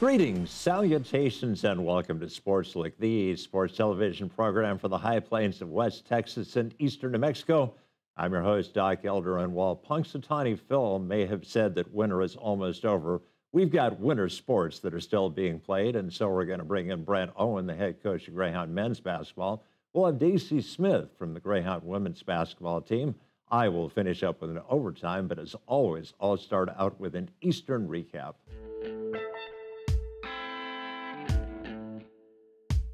Greetings, salutations, and welcome to Sportslook, the sports television program for the high plains of West Texas and eastern New Mexico. I'm your host, Doc Elder, and while Punxsutawney Phil may have said that winter is almost over, we've got winter sports that are still being played, and so we're going to bring in Brent Owen, the head coach of Greyhound men's basketball. We'll have Daisy Smith from the Greyhound women's basketball team. I will finish up with an overtime, but as always, I'll start out with an Eastern recap.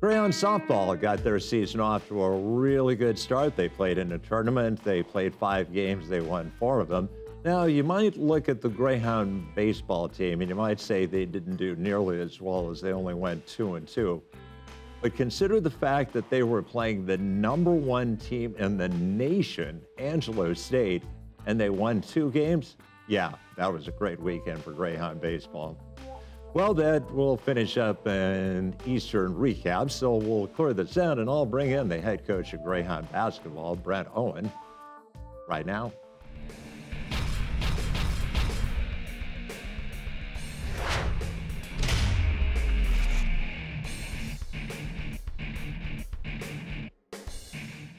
Greyhound softball got their season off to a really good start. They played in a tournament. They played 5 games. They won 4 of them. Now, you might look at the Greyhound baseball team, and you might say they didn't do nearly as well as they only went 2-2. But consider the fact that they were playing the #1 team in the nation, Angelo State, and they won 2 games. Yeah, that was a great weekend for Greyhound baseball. Well, that will finish up an Eastern recap, so we'll clear this out, and I'll bring in the head coach of Greyhound basketball, Brent Owen, right now.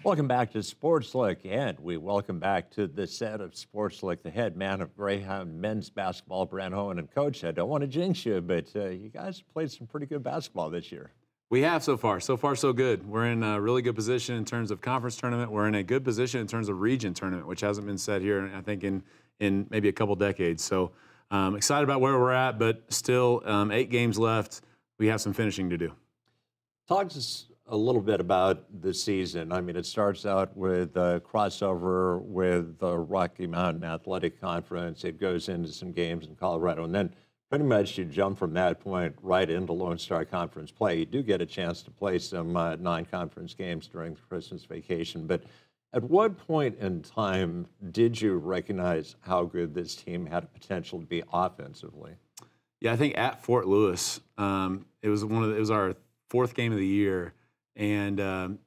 Welcome back to Sportslook, and we welcome back to the set of Sportslook the head man of Greyhound men's basketball, Brent Owen. And Coach, I don't want to jinx you, but you guys played some pretty good basketball this year. We have so far. So far, so good. We're in a really good position in terms of conference tournament. We're in a good position in terms of region tournament, which hasn't been said here, I think, in maybe a couple decades. So excited about where we're at, but still 8 games left. We have some finishing to do. Talk to us a little bit about the season. I mean, it starts out with a crossover with the Rocky Mountain Athletic Conference. It goes into some games in Colorado, and then pretty much you jump from that point right into Lone Star Conference play. You do get a chance to play some non-conference games during the Christmas vacation, but at what point in time did you recognize how good this team had a potential to be offensively? Yeah, I think at Fort Lewis, it was our 4th game of the year. And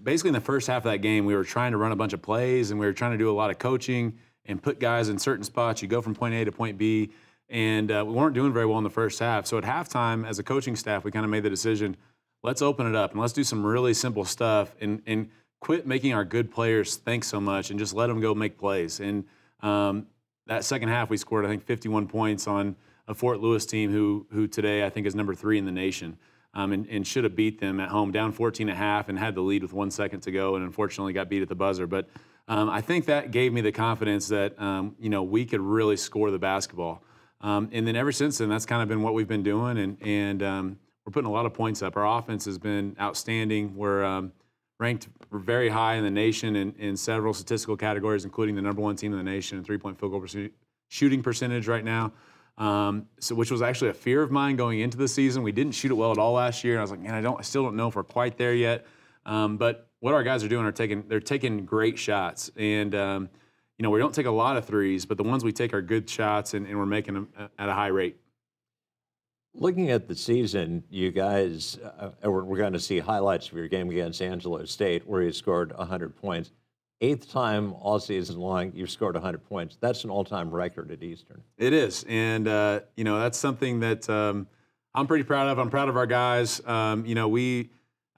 basically in the first half of that game, we were trying to run a bunch of plays, and we were trying to do a lot of coaching and put guys in certain spots. You go from point A to point B, and we weren't doing very well in the first half. So at halftime, as a coaching staff, we kind of made the decision, let's open it up and let's do some really simple stuff and quit making our good players think so much and just let them go make plays. And that second half, we scored, I think, 51 points on a Fort Lewis team who today I think is number 3 in the nation. And should have beat them at home, down 14.5, and had the lead with 1 second to go, and unfortunately got beat at the buzzer. But I think that gave me the confidence that we could really score the basketball. And then ever since then, that's kind of been what we've been doing, and we're putting a lot of points up. Our offense has been outstanding. We're ranked very high in the nation in several statistical categories, including the #1 team in the nation in 3-point field goal shooting percentage right now. Which was actually a fear of mine going into the season. We didn't shoot it well at all last year. And I was like, man, I still don't know if we're quite there yet. But what our guys are doing they're taking great shots. And, we don't take a lot of threes, but the ones we take are good shots, and we're making them at a high rate. Looking at the season, you guys, we're going to see highlights of your game against Angelo State where you scored 100 points. 8th time all season long you've scored 100 points. That's an all-time record at Eastern. It is, and that's something that I'm pretty proud of. I'm proud of our guys. We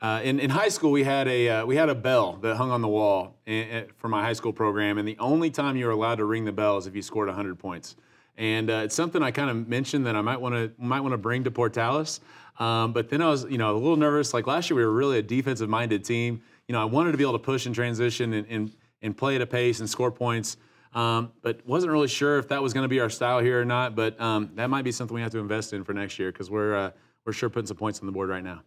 in high school we had a bell that hung on the wall for my high school program, and the only time you were allowed to ring the bell is if you scored 100 points. And it's something I kind of mentioned that I might want to bring to Portales. But then I was a little nervous. Like last year, we were really a defensive-minded team. I wanted to be able to push and transition and play at a pace and score points, but wasn't really sure if that was going to be our style here or not. But that might be something we have to invest in for next year, because we're sure putting some points on the board right now.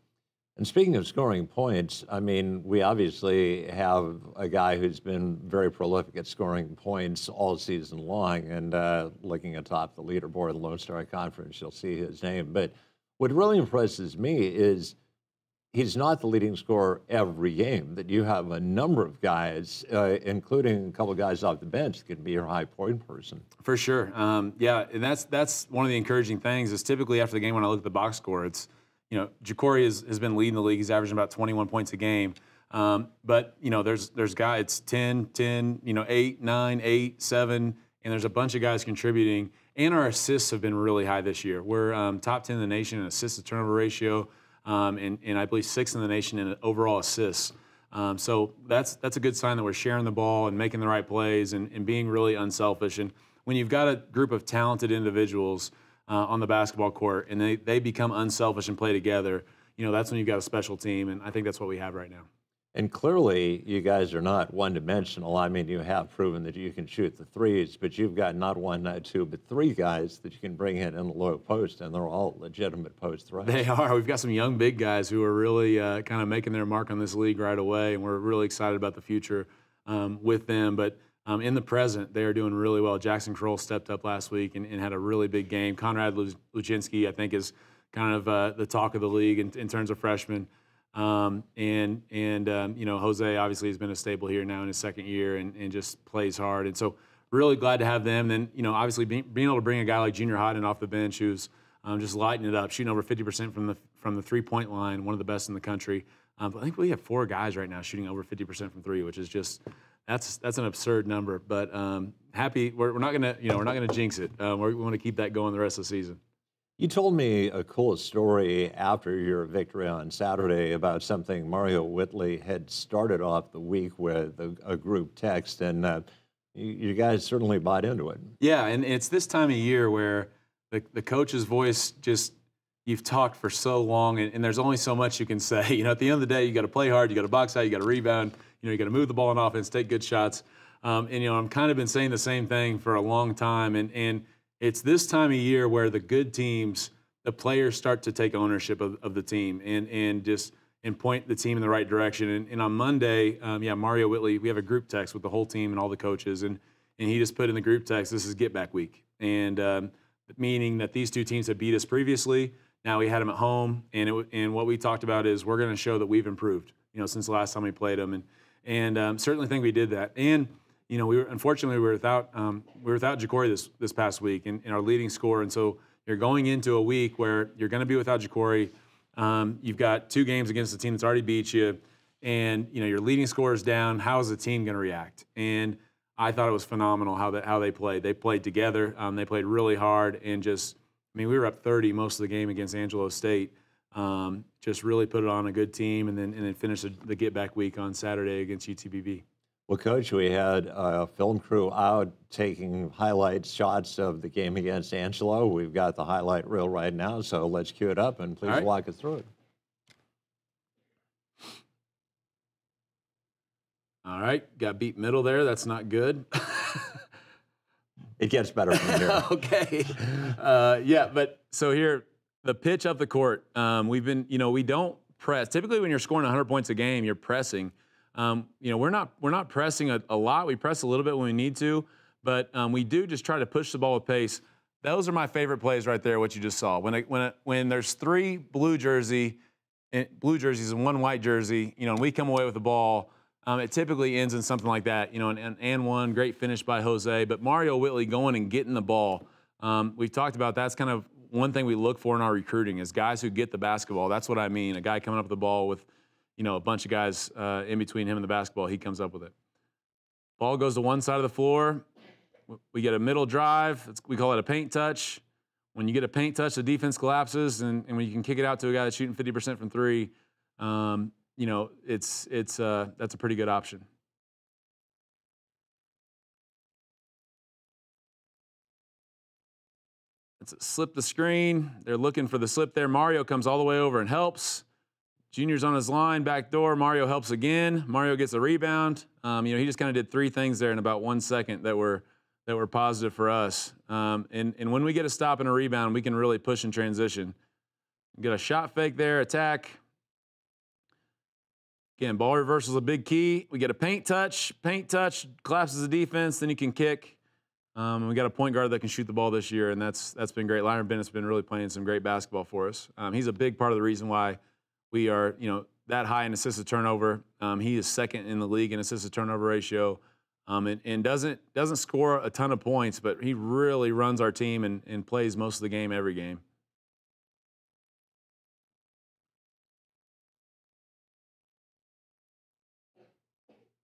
And speaking of scoring points, I mean, we obviously have a guy who's been very prolific at scoring points all season long. And looking atop the leaderboard of the Lone Star Conference, you'll see his name. But what really impresses me is he's not the leading scorer every game, that you have a number of guys, including a couple of guys off the bench, that can be your high point person. For sure. Yeah, and that's one of the encouraging things is typically after the game when I look at the box score, it's, Jacory has been leading the league. He's averaging about 21 points a game. But, there's guys, 10, 8, 9, 8, 7, and there's a bunch of guys contributing. And our assists have been really high this year. We're top 10 in the nation in assist to turnover ratio, and I believe 6th in the nation in overall assists. So that's a good sign that we're sharing the ball and making the right plays and being really unselfish. And when you've got a group of talented individuals on the basketball court and they become unselfish and play together, that's when you've got a special team. And I think that's what we have right now. And clearly, you guys are not one-dimensional. I mean, you have proven that you can shoot the threes, but you've got not one, not two, but 3 guys that you can bring in the low post, and they're all legitimate post threats. They are. We've got some young big guys who are really kind of making their mark on this league right away, and we're really excited about the future with them. But in the present, they are doing really well. Jackson Kroll stepped up last week and had a really big game. Conrad Luczynski, I think, is kind of the talk of the league in terms of freshmen. Jose obviously has been a staple here now in his 2nd year and just plays hard. And so really glad to have them. Then, obviously being able to bring a guy like Junior Hodden off the bench who's just lighting it up, shooting over 50% from the 3-point line, one of the best in the country. I think we have 4 guys right now shooting over 50% from 3, which is just that's an absurd number. But happy we're not gonna jinx it. We want to keep that going the rest of the season. You told me a cool story after your victory on Saturday about something Mario Whitley had started off the week with, a group text, and you guys certainly bought into it. Yeah, and it's this time of year where the coach's voice just, you've talked for so long, and there's only so much you can say. At the end of the day, you got to play hard, you got to box out, you got to rebound, you got to move the ball in offense, take good shots. I'm kind of been saying the same thing for a long time, and it's this time of year where the good teams, the players start to take ownership of the team and point the team in the right direction. And on Monday, Mario Whitley, we have a group text with the whole team and all the coaches, and he just put in the group text, this is get back week. And meaning that these 2 teams had beat us previously. Now we had them at home, and what we talked about is we're going to show that we've improved, since the last time we played them. And certainly think we did that. And unfortunately we were without Ja'Cory this past week in our leading scorer, and so you're going into a week where you're going to be without Ja'Cory. You've got 2 games against a team that's already beat you, and your leading scorer is down. How is the team going to react? And I thought it was phenomenal how they played. They played together. They played really hard, and we were up 30 most of the game against Angelo State. Just really put it on a good team, and then finished the get back week on Saturday against UTBB. Well, Coach, we had a film crew out taking highlight shots of the game against Angelo. We've got the highlight reel right now, so let's cue it up and please walk us through it. All right, got beat middle there. That's not good. It gets better from here. Okay. But so here, the pitch up the court. We've been, we don't press. Typically, when you're scoring 100 points a game, you're pressing. We're not pressing a lot. We press a little bit when we need to, but we do just try to push the ball with pace. Those are my favorite plays right there. What you just saw when there's 3 blue jerseys and 1 white jersey, and we come away with the ball. It typically ends in something like that, and 1 great finish by Jose, but Mario Whitley going and getting the ball. We've talked about that's kind of one thing we look for in our recruiting is guys who get the basketball. That's what I mean. A guy coming up with the ball with a bunch of guys in between him and the basketball, he comes up with it. Ball goes to one side of the floor. We get a middle drive. We call it a paint touch. When you get a paint touch, the defense collapses, and when you can kick it out to a guy that's shooting 50% from 3, that's a pretty good option. It's a slip the screen. They're looking for the slip there. Mario comes all the way over and helps. Junior's on his line, back door. Mario helps again. Mario gets a rebound. He just kind of did 3 things there in about 1 second that were positive for us. And when we get a stop and a rebound, we can really push in transition. Get a shot fake there, attack. Again, ball reversal is a big key. We get a paint touch, collapses the defense, then you can kick. We got a point guard that can shoot the ball this year, and that's been great. Lyron Bennett's been really playing some great basketball for us. He's a big part of the reason why we are, that high in assist to turnover. He is 2nd in the league in assist to turnover ratio, and doesn't score a ton of points, but he really runs our team and plays most of the game every game.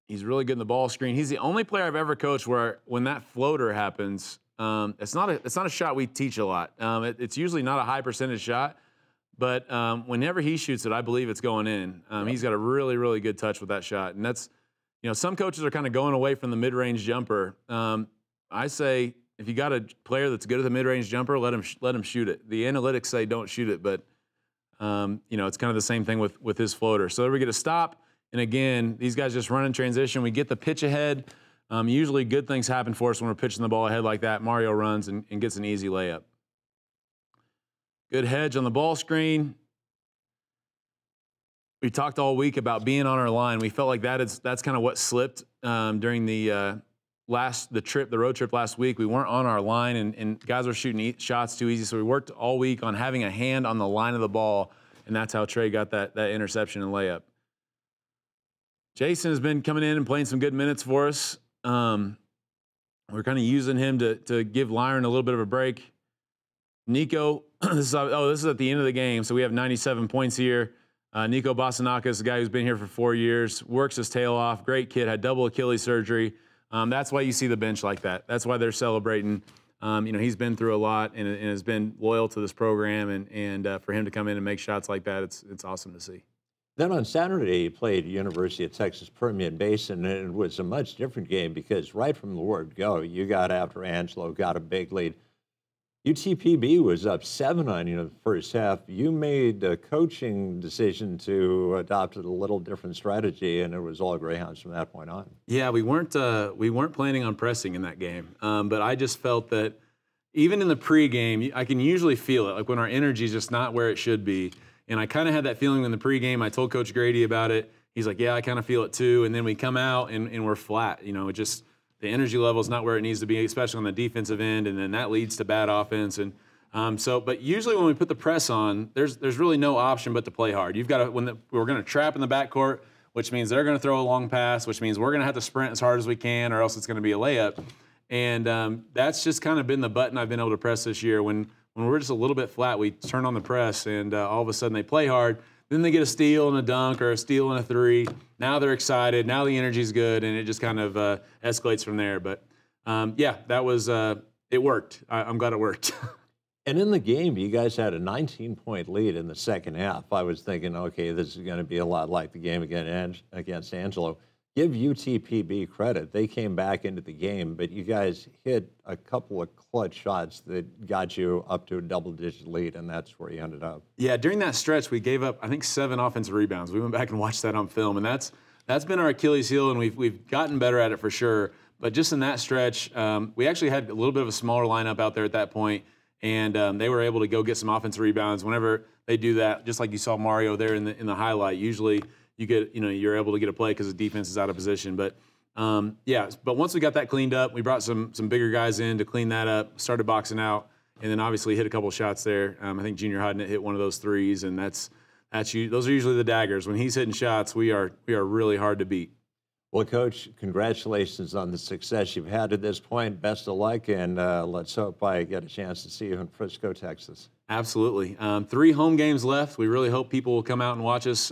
He's really good in the ball screen. He's the only player I've ever coached where when that floater happens, It's not a shot we teach a lot. It's usually not a high percentage shot, but whenever he shoots it, I believe it's going in. He's got a really, really good touch with that shot. And that's, some coaches are kind of going away from the mid-range jumper. I say if you got a player that's good at the mid-range jumper, let him shoot it. The analytics say don't shoot it, but it's kind of the same thing with his floater. So we get a stop, and again, these guys just run in transition. We get the pitch ahead. Usually good things happen for us when we're pitching the ball ahead like that. Mario runs and gets an easy layup. Good hedge on the ball screen. We talked all week about being on our line. We felt like that's kind of what slipped during the road trip last week. We weren't on our line, and guys were shooting shots too easy. So we worked all week on having a hand on the line of the ball, and that's how Trey got that interception and layup. Jason has been coming in and playing some good minutes for us. We're kind of using him to give Lyron a little bit of a break. Nico, this is at the end of the game, so we have 97 points here. Nico Basanaka is a guy who's been here for 4 years, works his tail off, great kid, had double Achilles surgery. That's why you see the bench like that. That's why they're celebrating. He's been through a lot and has been loyal to this program, and for him to come in and make shots like that, it's awesome to see. Then on Saturday, he played University of Texas Permian Basin, and it was a much different game because right from the word go, you got after Angelo, got a big lead. UTPB was up 7 on you in the first half. You made a coaching decision to adopt a little different strategy, and it was all Greyhounds from that point on. Yeah, we weren't planning on pressing in that game, but I just felt that even in the pregame, I can usually feel it, like when our energy is just not where it should be. And I kind of had that feeling in the pregame. I told Coach Grady about it. He's like, yeah, I kind of feel it too. And then we come out and we're flat. It just, the energy level is not where it needs to be, especially on the defensive end. And then that leads to bad offense. And but usually when we put the press on, there's really no option but to play hard. You've got to, we're going to trap in the backcourt, which means they're going to throw a long pass, which means we're going to have to sprint as hard as we can, or else it's going to be a layup. And that's just kind of been the button I've been able to press this year. When we're just a little bit flat, we turn on the press, and all of a sudden they play hard. Then they get a steal and a dunk or a steal and a three. Now they're excited. Now the energy's good, and it just kind of escalates from there. But, yeah, that was it worked. I'm glad it worked. And in the game, you guys had a 19-point lead in the second half. I was thinking, okay, this is going to be a lot like the game against Angelo. Give UTPB credit. They came back into the game, but you guys hit a couple of clutch shots that got you up to a double-digit lead, and that's where you ended up. Yeah, during that stretch, we gave up, I think, 7 offensive rebounds. We went back and watched that on film, and that's been our Achilles heel, and we've gotten better at it for sure. But just in that stretch, we actually had a little bit of a smaller lineup out there at that point, and they were able to go get some offensive rebounds. Whenever they do that, just like you saw Mario there in the highlight, usually you're able to get a play because the defense is out of position. But yeah, but once we got that cleaned up, we brought some bigger guys in to clean that up, started boxing out, and then obviously hit a couple of shots there. I think Junior Hodnett hit one of those threes, and those are usually the daggers. When he's hitting shots, we are really hard to beat. Well, Coach, congratulations on the success you've had to this point. Best of luck, and let's hope I get a chance to see you in Frisco, Texas. Absolutely. 3 home games left. We really hope people will come out and watch us.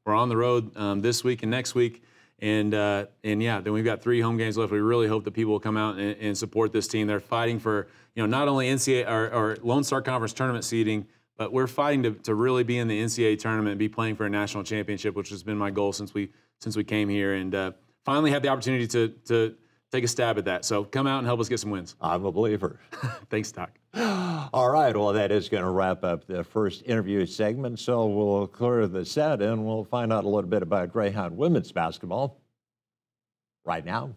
We're on the road this week and next week, and yeah, then we've got 3 home games left. We really hope that people will come out and support this team. They're fighting for not only NCAA or Lone Star Conference tournament seeding, but we're fighting to really be in the NCAA tournament and be playing for a national championship, which has been my goal since we came here, and finally had the opportunity to take a stab at that. So come out and help us get some wins. I'm a believer. Thanks, Doc. All right, well, that is going to wrap up the first interview segment, so we'll clear the set and we'll find out a little bit about Greyhound women's basketball right now.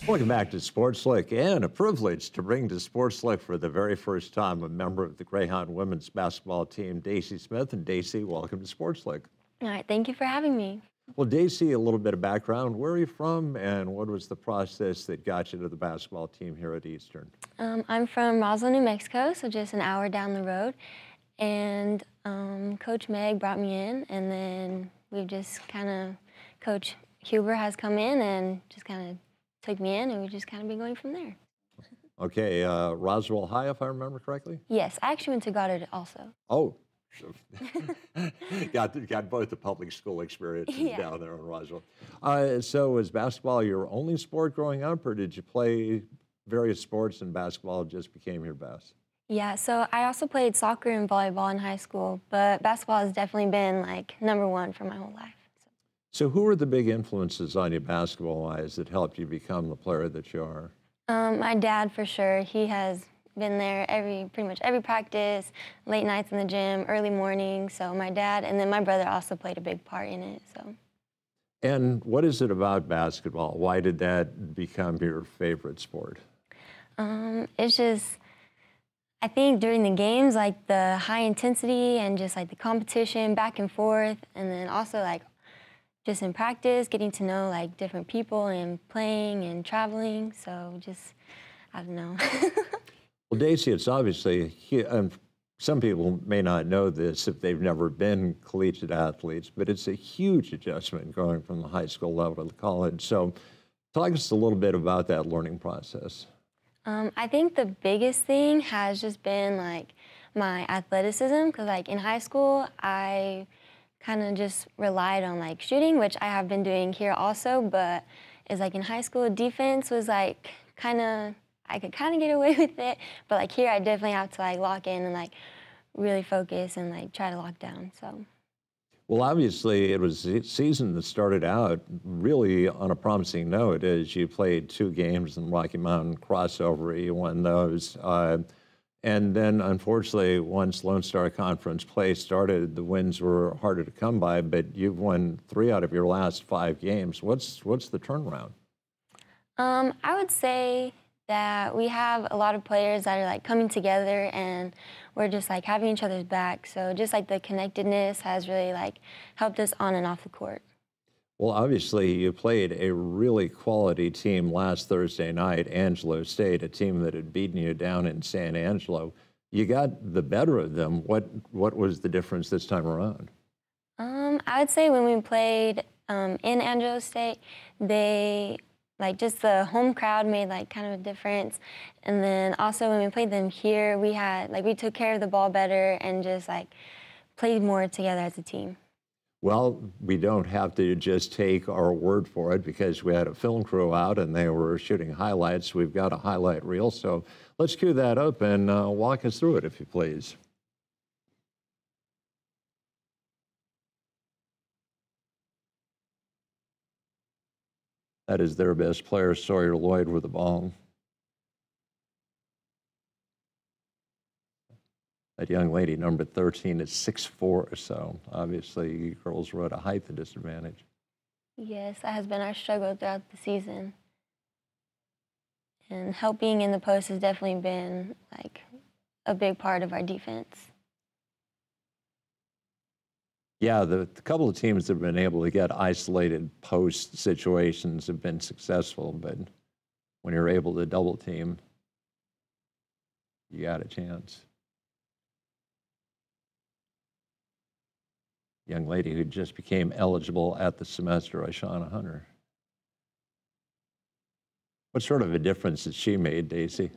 Welcome back to Sportslook, and a privilege to bring to Sportslook for the very first time a member of the Greyhound women's basketball team, Daisy Smith. And Daisy, welcome to Sportslook. All right, thank you for having me. Well, Daisy, a little bit of background. Where are you from, and what was the process that got you to the basketball team here at Eastern? I'm from Roswell, New Mexico, so just an hour down the road. And Coach Meg brought me in, and then we've just kind of, Coach Huber has come in and just kind of took me in, and we just kind of been going from there. Okay, Roswell High, if I remember correctly? Yes, I actually went to Goddard also. Oh, So got both the public school experiences Yeah. down there in Roswell. So was basketball your only sport growing up, or did you play various sports and basketball just became your best? Yeah, so I also played soccer and volleyball in high school, but basketball has definitely been like #1 for my whole life. So who were the big influences on you basketball-wise that helped you become the player that you are? My dad, for sure, he has been there pretty much every practice, late nights in the gym, early mornings. So my dad, and then my brother also played a big part in it. So And what is it about basketball? Why did that become your favorite sport? it's just, I think during the games, like the high intensity and just like the competition back and forth, and then also like just in practice, getting to know like different people and playing and traveling. So just, I don't know. Well, Daisy, it's obviously, some people may not know this if they've never been collegiate athletes, but it's a huge adjustment going from the high school level to the college. So talk us a little bit about that learning process. I think the biggest thing has just been like my athleticism, because like in high school, I kind of just relied on like shooting, which I have been doing here also, but it's like in high school, defense was like I could kind of get away with it, but like here I definitely have to like lock in and like really focus and like try to lock down, so. Well, obviously, it was a season that started out really on a promising note as you played 2 games in Rocky Mountain crossover. You won those. And then, unfortunately, once Lone Star Conference play started, the wins were harder to come by, but you've won 3 out of your last 5 games. What's the turnaround? I would say that we have a lot of players that are like coming together and we're just like having each other's back. So just like the connectedness has really like helped us on and off the court. Well, obviously, you played a really quality team last Thursday night, Angelo State, a team that had beaten you down in San Angelo. You got the better of them. What was the difference this time around? I would say when we played in Angelo State, they like just the home crowd made like kind of a difference. And then also when we played them here, we took care of the ball better and just like played more together as a team. Well, we don't have to just take our word for it because we had a film crew out and they were shooting highlights. We've got a highlight reel, so let's cue that up and walk us through it, if you please. That is their best player, Sawyer Lloyd, with the ball. That young lady, number 13, is 6'4" or so. Obviously, girls were at a height disadvantage. Yes, that has been our struggle throughout the season. And helping in the post has definitely been like a big part of our defense. Yeah, the couple of teams that have been able to get isolated post situations have been successful, but when you're able to double team, you got a chance. Young lady who just became eligible at the semester, Ashana Hunter. What sort of a difference has she made, Daisy?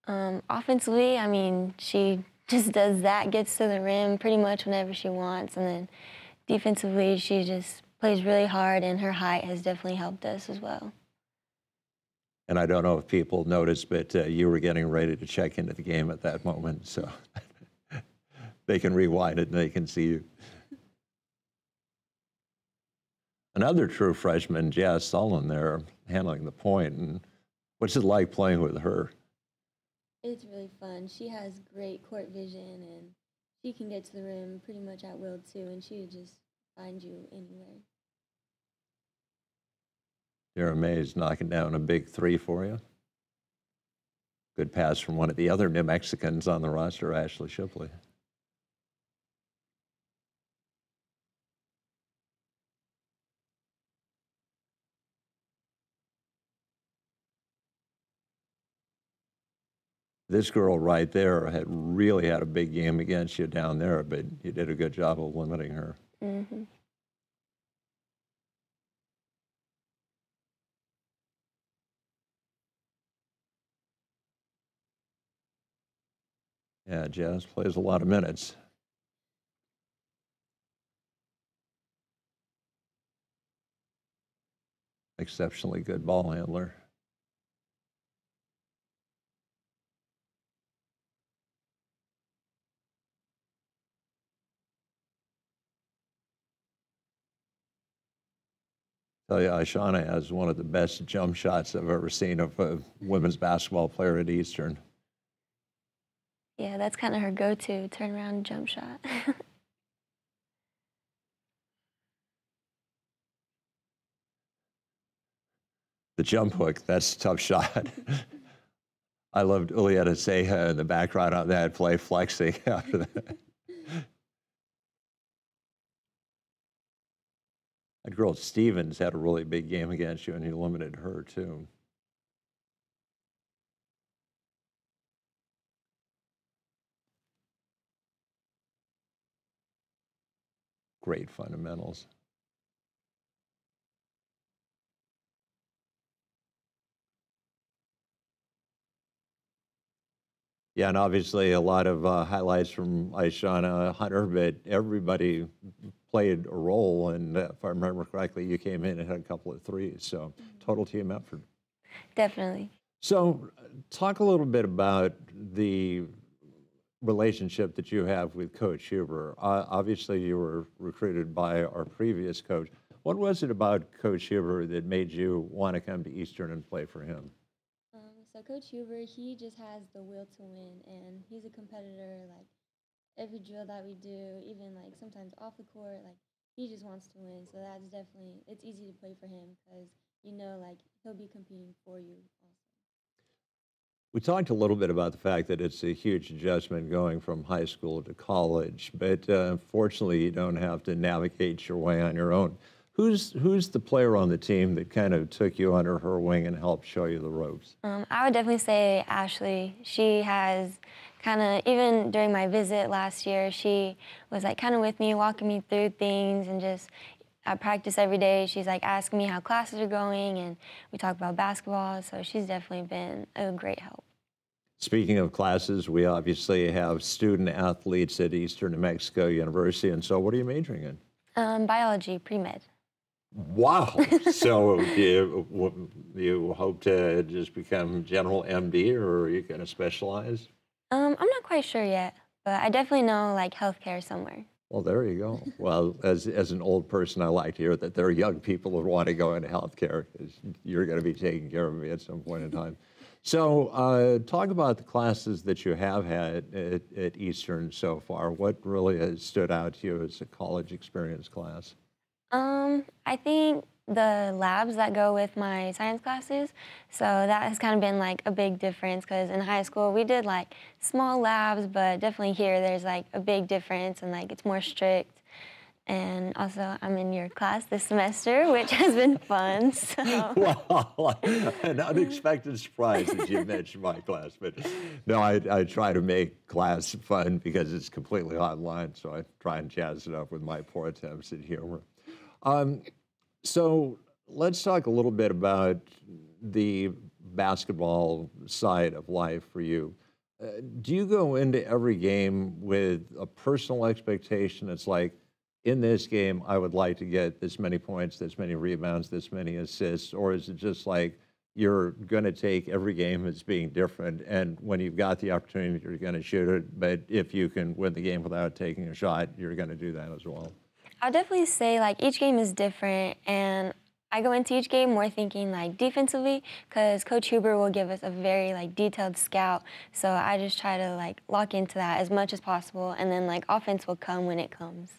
Offensively, I mean, she just does that, gets to the rim pretty much whenever she wants. And then defensively, she just plays really hard, and her height has definitely helped us as well. And I don't know if people noticed, but you were getting ready to check into the game at that moment, so they can rewind it and they can see you. Another true freshman, Jazz Sullen, there handling the point. And what's it like playing with her? It's really fun. She has great court vision, and she can get to the rim pretty much at will too, and she would just find you anywhere. Dara Mays knocking down a big 3 for you. Good pass from one of the other New Mexicans on the roster, Ashley Shipley. This girl right there had really had a big game against you down there, but you did a good job of limiting her. Mm-hmm. Yeah, Jazz plays a lot of minutes. Exceptionally good ball handler. Tell you, Shauna has one of the best jump shots I've ever seen of a women's basketball player at Eastern. Yeah, that's kind of her go-to turnaround jump shot. The jump hook, that's a tough shot. I loved Ulieta Seja in the background on that play, flexing after that. That girl Stevens had a really big game against you, and you limited her too. Great fundamentals. Yeah, and obviously a lot of highlights from Aishana Hunter, but everybody played a role. And if I remember correctly, you came in and had a couple of threes. So total team effort. Definitely. So talk a little bit about the relationship that you have with Coach Huber. Obviously, you were recruited by our previous coach. What was it about Coach Huber that made you want to come to Eastern and play for him? So Coach Huber, he just has the will to win, and he's a competitor. Like every drill that we do, even like sometimes off the court, like he just wants to win. So that's definitely, it's easy to play for him because you know like he'll be competing for you also. We talked a little bit about the fact that it's a huge adjustment going from high school to college, but fortunately you don't have to navigate your way on your own. Who's the player on the team that kind of took you under her wing and helped show you the ropes? I would definitely say Ashley. She has kind of, even during my visit last year, she was like kind of with me, walking me through things, and just at practice every day, she's like asking me how classes are going, and we talk about basketball, so she's definitely been a great help. Speaking of classes, we obviously have student athletes at Eastern New Mexico University, and so what are you majoring in? Biology, pre-med. Wow. So you hope to just become general MD, or are you going to specialize? I'm not quite sure yet, but I definitely know like healthcare somewhere. Well, there you go. Well, as an old person, I like to hear that there are young people who want to go into healthcare because you're going to be taking care of me at some point in time. So talk about the classes that you have had at Eastern so far. What really has stood out to you as a college experience class? I think the labs that go with my science classes, so that has kind of been like a big difference because in high school we did like small labs, but definitely here there's like a big difference and like it's more strict. And also I'm in your class this semester, which has been fun. So. Well, an unexpected surprise that you mentioned my class, but no, I try to make class fun because it's completely online, so I try and jazz it up with my poor attempts at humor. So let's talk a little bit about the basketball side of life for you. Do you go into every game with a personal expectation? It's like, in this game, I would like to get this many points, this many rebounds, this many assists, or is it just like you're going to take every game as being different, and when you've got the opportunity, you're going to shoot it, but if you can win the game without taking a shot, you're going to do that as well? I'll definitely say like each game is different, and I go into each game more thinking like defensively because Coach Huber will give us a very like detailed scout. So I just try to like lock into that as much as possible, and then like offense will come when it comes.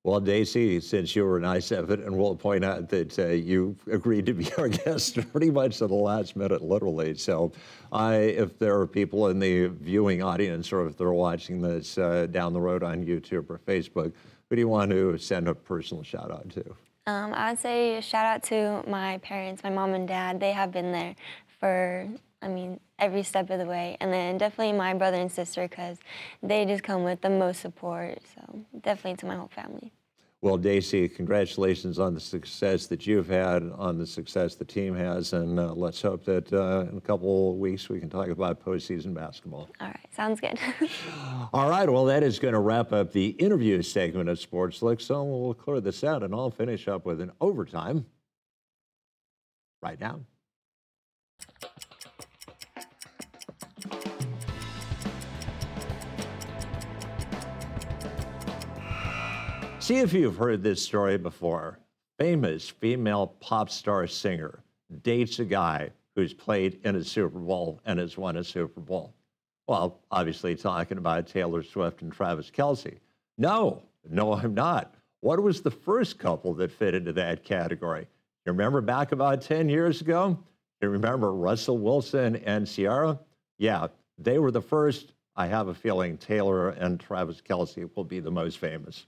Well, Daisy, since you were nice of it, and we'll point out that you agreed to be our guest pretty much at the last minute, literally. So if there are people in the viewing audience or if they're watching this down the road on YouTube or Facebook, who do you want to send a personal shout out to? I'd say a shout out to my parents, my mom and dad. They have been there for, I mean, every step of the way. And then definitely my brother and sister because they just come with the most support. So definitely to my whole family. Well, Daisy, congratulations on the success that you've had, on the success the team has, and let's hope that in a couple of weeks we can talk about postseason basketball. All right, sounds good. All right, well, that is going to wrap up the interview segment of Sportslook, so we'll clear this out, and I'll finish up with an overtime right now. See if you've heard this story before. Famous female pop star singer dates a guy who's played in a Super Bowl and has won a Super Bowl. Well, obviously talking about Taylor Swift and Travis Kelce. No, I'm not. What was the first couple that fit into that category? You remember back about 10 years ago? You remember Russell Wilson and Ciara? Yeah, they were the first. I have a feeling Taylor and Travis Kelce will be the most famous.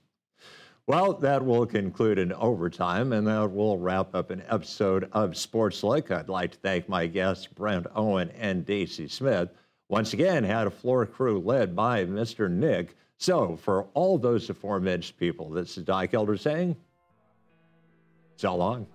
Well, that will conclude an overtime, and that will wrap up an episode of Sportslook. I'd like to thank my guests, Brent Owen and Daisy Smith. Once again, had a floor crew led by Mr. Nick. So, for all those aforementioned people, this is Doc Elder saying, so long.